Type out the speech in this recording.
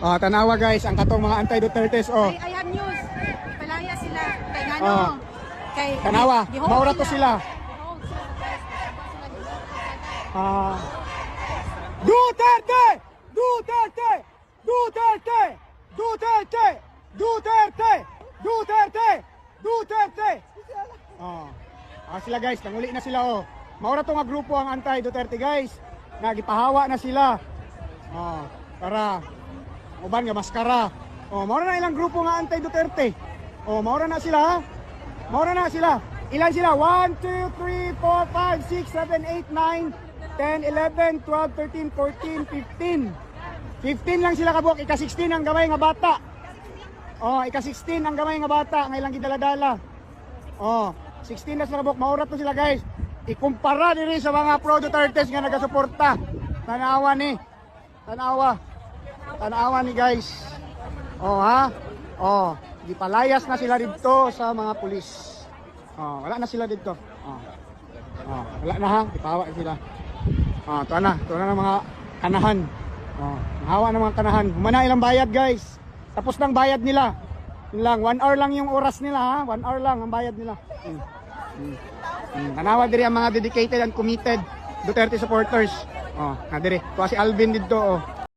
Oh, tanawa guys, ang katong mga anti-Dutertes oh. I have news. Palaya sila. Kay ngano? Oh. Kay Tanawa, gihold maura to sila. Duterte! Duterte! Duterte! Duterte! Duterte! Duterte! Duterte! Oh. Sila guys, nanguli na sila oh. Maura to nga grupo ang anti-Duterte guys. Nagipahawa na sila. Oh, para uban nga maskara. Oh, maura na ilang grupo nga anti-Duterte. Oh, maura na sila ha. Maura na sila. Ilan sila? 1, 2, 3, 4, 5, 6, 7, 8, 9, 10, 11, 12, 13, 14, 15. 15 lang sila kabuok. Ika-16 ang gamay nga bata. Oh, ika-16 ang gamay nga bata. Ngayon lang gidaladala. Oh, 16 na sila kabuok. Maura to sila guys. Ikumpara din sa mga pro-Dutertes nga nagasuporta. Tanawa ni. Tanawa ni guys. Oh ha. Oh, gipalayas na sila dito sa mga pulis. Oh, wala na sila dito. Oh. Oh, wala na ha. Ipahawa sila. Oh, ito na ng mga kanahan. Oh, hawa ng mga kanahan. Humana ilang bayad guys. Tapos ng bayad nila. Yun lang, 1 hour lang yung oras nila ha. 1 hour lang ang bayad nila. Tanawa diri ang mga dedicated and committed Duterte supporters. Oh, na diri. Tuwa si Alvin dito oh.